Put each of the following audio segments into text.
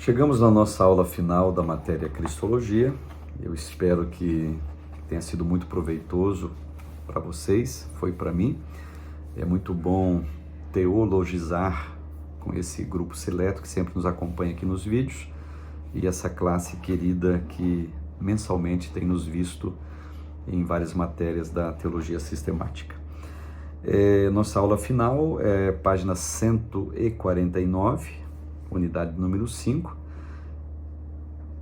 Chegamos na nossa aula final da matéria Cristologia. Eu espero que tenha sido muito proveitoso para vocês, foi para mim. É muito bom teologizar com esse grupo seleto que sempre nos acompanha aqui nos vídeos e essa classe querida que mensalmente tem nos visto em várias matérias da teologia sistemática. Nossa aula final é página 149, unidade número 5.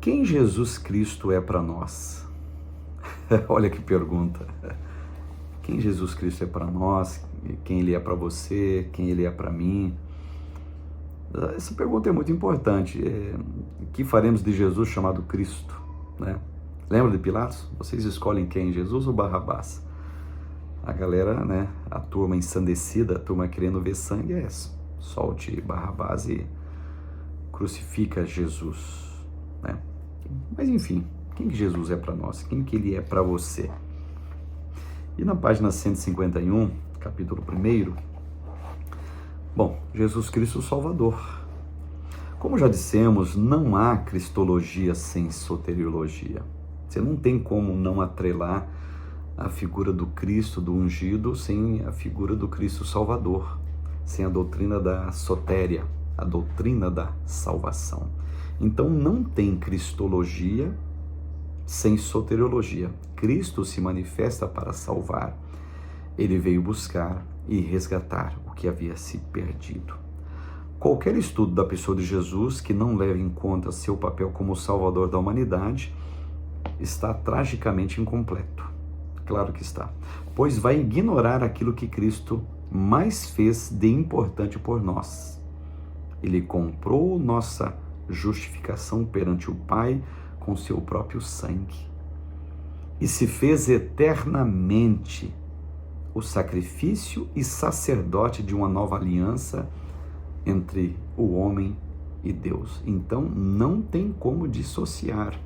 Quem Jesus Cristo é para nós? Olha que pergunta. Quem Jesus Cristo é para nós? Quem Ele é para você? Quem Ele é para mim? Essa pergunta é muito importante. O que faremos de Jesus chamado Cristo, né? Lembra de Pilatos? Vocês escolhem quem? Jesus ou Barrabás? A galera, né? A turma ensandecida, a turma querendo ver sangue é essa. Solte Barrabás e crucifica Jesus, né? Mas enfim, quem que Jesus é para nós? Quem que Ele é para você? E na página 151, capítulo 1, bom, Jesus Cristo Salvador. Como já dissemos, não há cristologia sem soteriologia. Você não tem como não atrelar a figura do Cristo, do ungido, sem a figura do Cristo Salvador, sem a doutrina da sotéria, a doutrina da salvação. Então não tem cristologia sem soteriologia. Cristo se manifesta para salvar. Ele veio buscar e resgatar o que havia se perdido. Qualquer estudo da pessoa de Jesus que não leve em conta seu papel como salvador da humanidade está tragicamente incompleto. Claro que está, pois vai ignorar aquilo que Cristo mais fez de importante por nós. Ele comprou nossa justificação perante o Pai com seu próprio sangue e se fez eternamente o sacrifício e sacerdote de uma nova aliança entre o homem e Deus. Então não tem como dissociar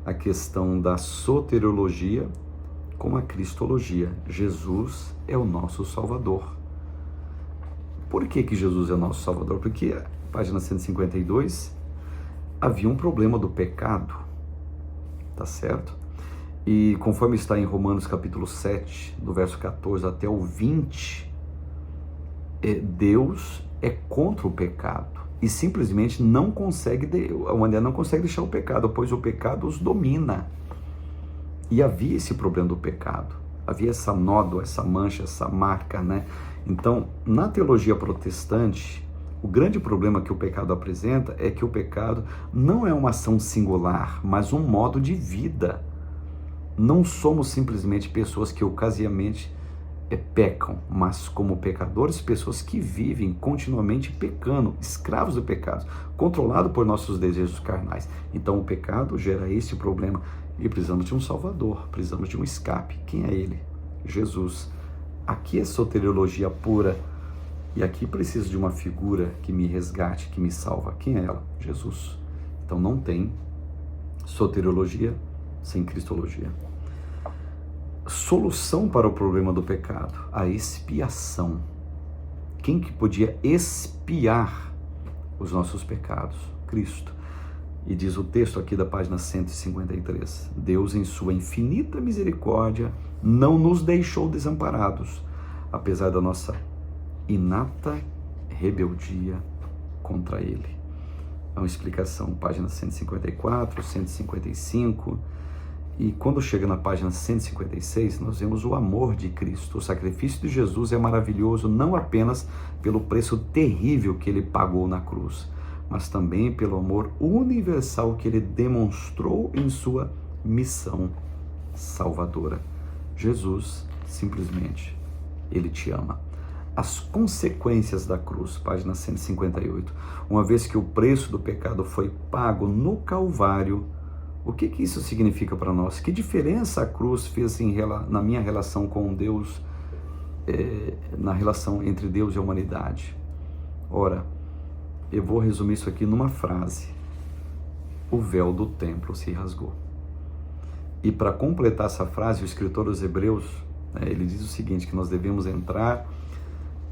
a questão da soteriologia com a cristologia. Jesus é o nosso Salvador. Por que Jesus é o nosso Salvador? Porque, página 152, havia um problema do pecado, tá certo? E conforme está em Romanos capítulo 7, do verso 14 até o 20, Deus é contra o pecado e simplesmente não consegue, a humanidade não consegue deixar o pecado, pois o pecado os domina. E havia esse problema do pecado, havia essa nódoa, essa mancha, essa marca, né? Então, na teologia protestante, o grande problema que o pecado apresenta é que o pecado não é uma ação singular, mas um modo de vida. Não somos simplesmente pessoas que ocasionalmente pecam, mas como pecadores, pessoas que vivem continuamente pecando, escravos do pecado, controlados por nossos desejos carnais. Então o pecado gera esse problema e precisamos de um Salvador, precisamos de um escape. Quem é Ele? Jesus. Aqui é soteriologia pura e aqui preciso de uma figura que me resgate, que me salva. Quem é ela? Jesus. Então não tem soteriologia sem cristologia. Solução para o problema do pecado, a expiação. Quem que podia expiar os nossos pecados? Cristo. E diz o texto aqui da página 153, Deus em sua infinita misericórdia não nos deixou desamparados, apesar da nossa inata rebeldia contra Ele. É uma explicação, página 154, 155, e quando chega na página 156, nós vemos o amor de Cristo. O sacrifício de Jesus é maravilhoso não apenas pelo preço terrível que Ele pagou na cruz, mas também pelo amor universal que Ele demonstrou em sua missão salvadora. Jesus, simplesmente, Ele te ama. As consequências da cruz, página 158. Uma vez que o preço do pecado foi pago no Calvário, o que isso significa para nós? Que diferença a cruz fez na minha relação com Deus, na relação entre Deus e a humanidade? Ora, eu vou resumir isso aqui numa frase. O véu do templo se rasgou. E para completar essa frase, o escritor dos Hebreus, ele diz o seguinte, que nós devemos entrar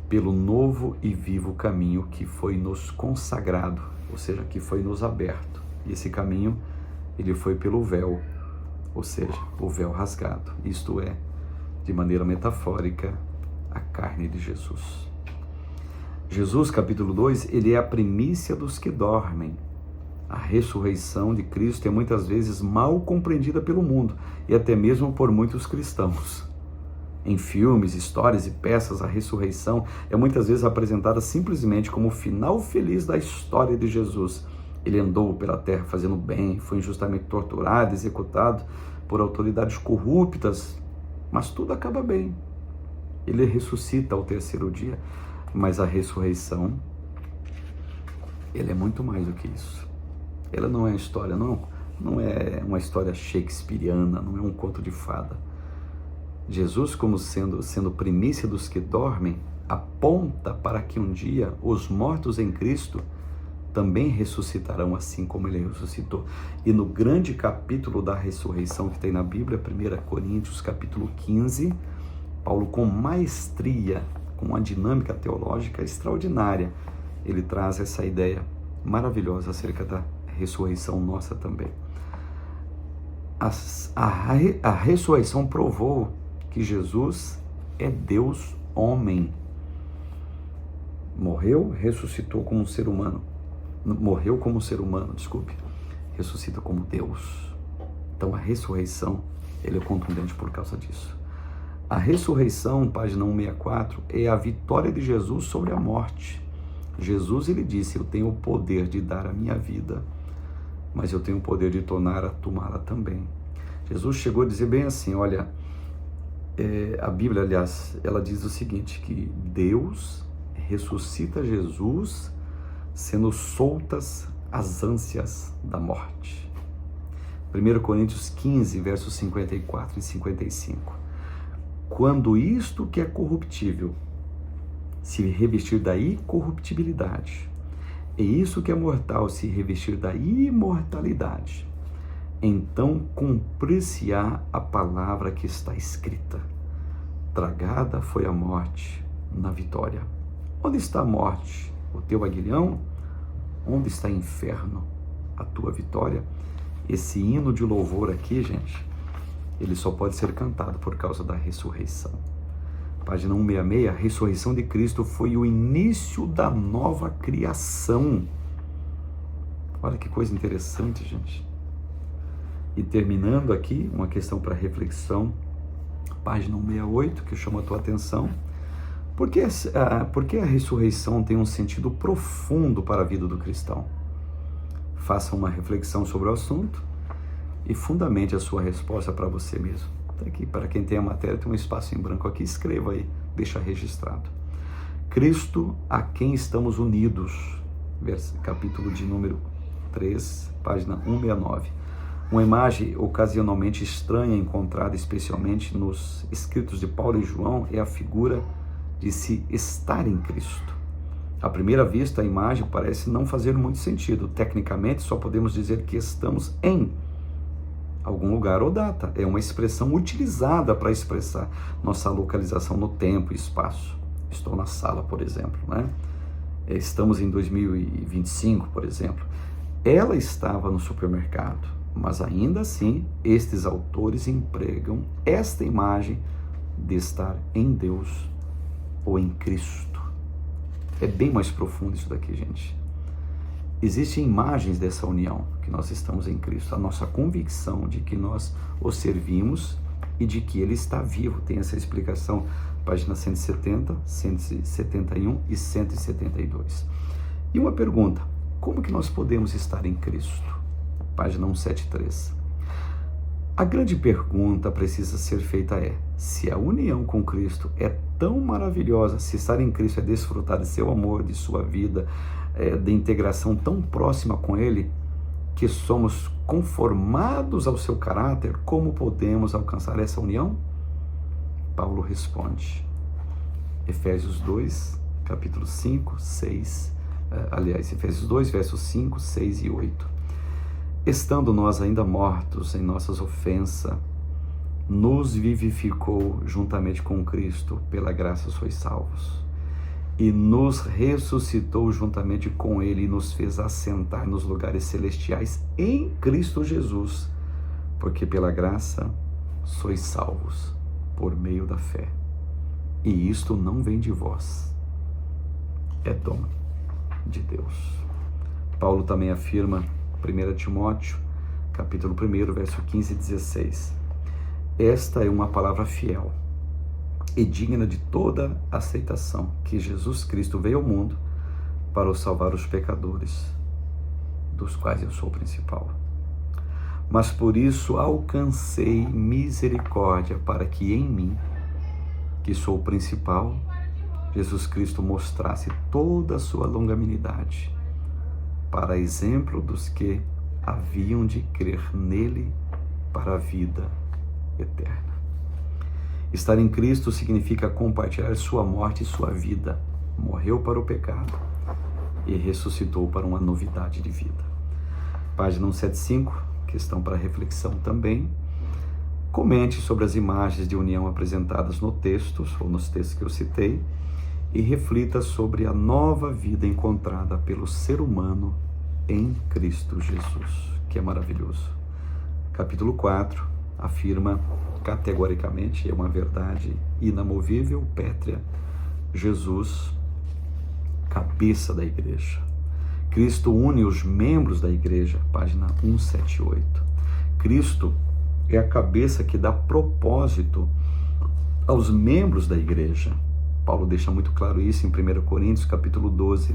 pelo novo e vivo caminho que foi nos consagrado, ou seja, que foi nos aberto. E esse caminho, ele foi pelo véu, ou seja, o véu rasgado, isto é, de maneira metafórica, a carne de Jesus. Jesus, capítulo 2, ele é a primícia dos que dormem. A ressurreição de Cristo é muitas vezes mal compreendida pelo mundo e até mesmo por muitos cristãos. Em filmes, histórias e peças, a ressurreição é muitas vezes apresentada simplesmente como o final feliz da história de Jesus. Ele andou pela terra fazendo bem, foi injustamente torturado, executado por autoridades corruptas, mas tudo acaba bem. Ele ressuscita ao terceiro dia, mas a ressurreição, ele é muito mais do que isso. Ela não é uma história, não é uma história shakespeariana, não é um conto de fada. Jesus, como sendo primícia dos que dormem, aponta para que um dia os mortos em Cristo também ressuscitarão assim como ele ressuscitou. E no grande capítulo da ressurreição que tem na Bíblia, 1 Coríntios capítulo 15, Paulo, com maestria, com uma dinâmica teológica extraordinária, ele traz essa ideia maravilhosa acerca da ressurreição nossa também. A ressurreição provou que Jesus é Deus homem. Morreu, ressuscitou como um ser humano. Morreu como um ser humano, ressuscita como Deus. Então a ressurreição, ele é contundente por causa disso. A ressurreição, página 164, é a vitória de Jesus sobre a morte. Jesus, ele disse, eu tenho o poder de dar a minha vida, mas eu tenho o poder de tomá-la também. Jesus chegou a dizer bem assim, olha, a Bíblia, aliás, ela diz o seguinte, que Deus ressuscita Jesus sendo soltas as ânsias da morte. 1 Coríntios 15, versos 54 e 55. Quando isto que é corruptível se revestir da incorruptibilidade, e isso que é mortal se revestir da imortalidade, então cumprir-se-á a palavra que está escrita. Tragada foi a morte na vitória. Onde está a morte? O teu aguilhão? Onde está o inferno? A tua vitória? Esse hino de louvor aqui, gente, ele só pode ser cantado por causa da ressurreição. Página 166, a ressurreição de Cristo foi o início da nova criação. Olha que coisa interessante, gente. E terminando aqui, uma questão para reflexão, página 168, que chama a tua atenção. Por que a ressurreição tem um sentido profundo para a vida do cristão? Faça uma reflexão sobre o assunto e fundamente a sua resposta para você mesmo. Tá aqui, para quem tem a matéria, tem um espaço em branco aqui, escreva aí, deixa registrado. Cristo, a quem estamos unidos, capítulo de número 3, página 169. Uma imagem ocasionalmente estranha, encontrada especialmente nos escritos de Paulo e João, é a figura de se estar em Cristo. À primeira vista, a imagem parece não fazer muito sentido. Tecnicamente, só podemos dizer que estamos em algum lugar ou data. É uma expressão utilizada para expressar nossa localização no tempo e espaço. Estou na sala, por exemplo, né? Estamos em 2025, por exemplo. Ela estava no supermercado, mas ainda assim, estes autores empregam esta imagem de estar em Deus ou em Cristo. É bem mais profundo isso daqui, gente. Existem imagens dessa união, que nós estamos em Cristo, a nossa convicção de que nós o servimos e de que Ele está vivo. Tem essa explicação, página 170, 171 e 172. E uma pergunta, como que nós podemos estar em Cristo? Página 173. A grande pergunta precisa ser feita é, se a união com Cristo é tão maravilhosa, se estar em Cristo é desfrutar de seu amor, de sua vida, de integração tão próxima com Ele, que somos conformados ao seu caráter, como podemos alcançar essa união? Paulo responde, Efésios 2, capítulo 5, 6, Efésios 2, versos 5, 6 e 8. Estando nós ainda mortos em nossas ofensas, nos vivificou juntamente com Cristo, pela graça sois salvos. e nos ressuscitou juntamente com ele e nos fez assentar nos lugares celestiais em Cristo Jesus, porque pela graça sois salvos por meio da fé. E isto não vem de vós, é dom de Deus. Paulo também afirma, 1 Timóteo, capítulo 1, verso 15 e 16. Esta é uma palavra fiel e digna de toda aceitação, que Jesus Cristo veio ao mundo para salvar os pecadores, dos quais eu sou o principal. Mas por isso alcancei misericórdia, para que em mim, que sou o principal, Jesus Cristo mostrasse toda a sua longanimidade, para exemplo dos que haviam de crer nele para a vida eterna. Estar em Cristo significa compartilhar sua morte e sua vida. Morreu para o pecado e ressuscitou para uma novidade de vida. Página 175, questão para reflexão também. Comente sobre as imagens de união apresentadas no texto, ou nos textos que eu citei, e reflita sobre a nova vida encontrada pelo ser humano em Cristo Jesus, que é maravilhoso. Capítulo 4 afirma categoricamente, é uma verdade inamovível, pétrea: Jesus, cabeça da igreja. Cristo une os membros da igreja, página 178. Cristo é a cabeça que dá propósito aos membros da igreja. Paulo deixa muito claro isso em 1 Coríntios, capítulo 12,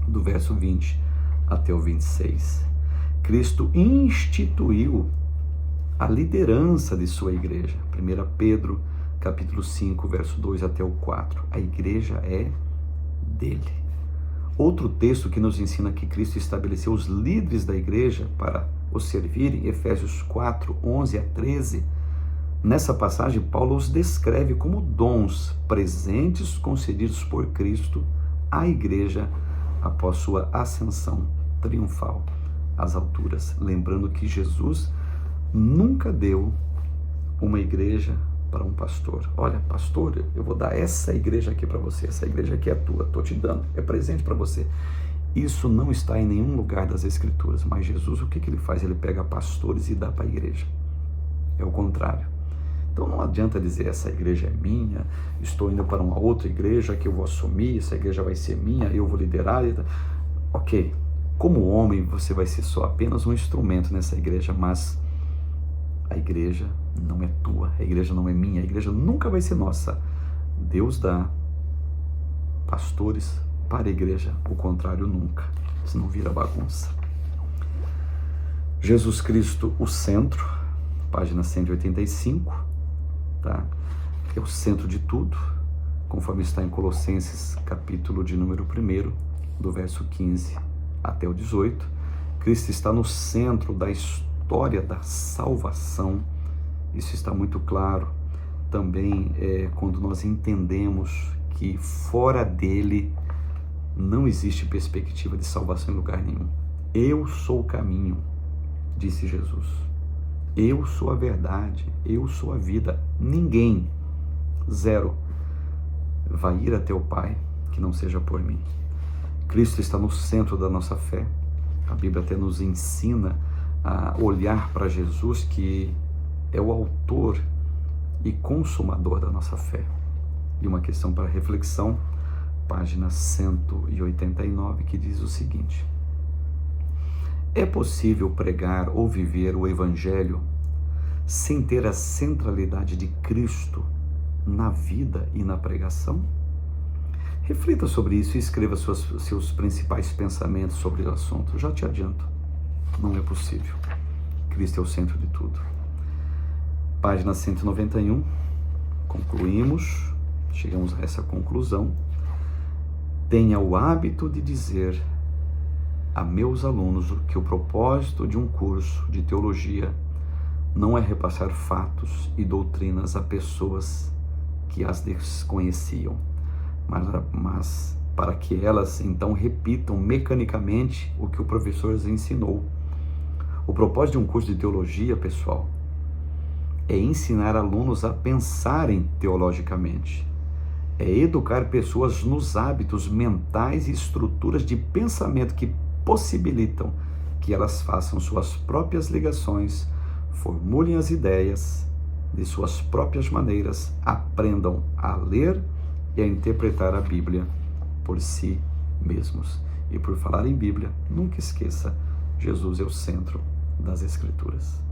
do verso 20 até o 26. Cristo instituiu a liderança de sua igreja. 1 Pedro, capítulo 5, verso 2 até o 4. A igreja é dele. Outro texto que nos ensina que Cristo estabeleceu os líderes da igreja para os servirem, Efésios 4, 11 a 13. Nessa passagem, Paulo os descreve como dons, presentes concedidos por Cristo à igreja após sua ascensão triunfal às alturas. Lembrando que Jesus nunca deu uma igreja para um pastor. Olha, pastor, eu vou dar essa igreja aqui para você, essa igreja aqui é tua, estou te dando, é presente para você. Isso não está em nenhum lugar das Escrituras, mas Jesus, o que ele faz? Ele pega pastores e dá para a igreja. É o contrário. Então não adianta dizer, essa igreja é minha, estou indo para uma outra igreja que eu vou assumir, essa igreja vai ser minha, eu vou liderar. Ok, como homem você vai ser só apenas um instrumento nessa igreja, mas a igreja não é tua, a igreja não é minha, a igreja nunca vai ser nossa. Deus dá pastores para a igreja, o contrário nunca, senão vira bagunça. Jesus Cristo, o centro, página 185, tá? É o centro de tudo, conforme está em Colossenses, capítulo de número 1, do verso 15 até o 18. Cristo está no centro da história da salvação. Isso está muito claro também quando nós entendemos que fora dele não existe perspectiva de salvação em lugar nenhum. Eu sou o caminho, disse Jesus. Eu sou a verdade, eu sou a vida. Ninguém, zero, vai ir até o Pai que não seja por mim. Cristo está no centro da nossa fé. A Bíblia até nos ensina a olhar para Jesus, que é o autor e consumador da nossa fé. E uma questão para reflexão, página 189, que diz o seguinte: é possível pregar ou viver o Evangelho sem ter a centralidade de Cristo na vida e na pregação? Reflita sobre isso e escreva seus principais pensamentos sobre o assunto. Já te adianto, não é possível. Cristo é o centro de tudo. Página 191, concluímos, chegamos a essa conclusão. Tenha o hábito de dizer a meus alunos que o propósito de um curso de teologia não é repassar fatos e doutrinas a pessoas que as desconheciam, mas para que elas então repitam mecanicamente o que o professor as ensinou. O propósito de um curso de teologia, pessoal, é ensinar alunos a pensarem teologicamente, é educar pessoas nos hábitos mentais e estruturas de pensamento que possibilitam que elas façam suas próprias ligações, formulem as ideias de suas próprias maneiras, aprendam a ler e a interpretar a Bíblia por si mesmos. E por falar em Bíblia, nunca esqueça, Jesus é o centro das Escrituras.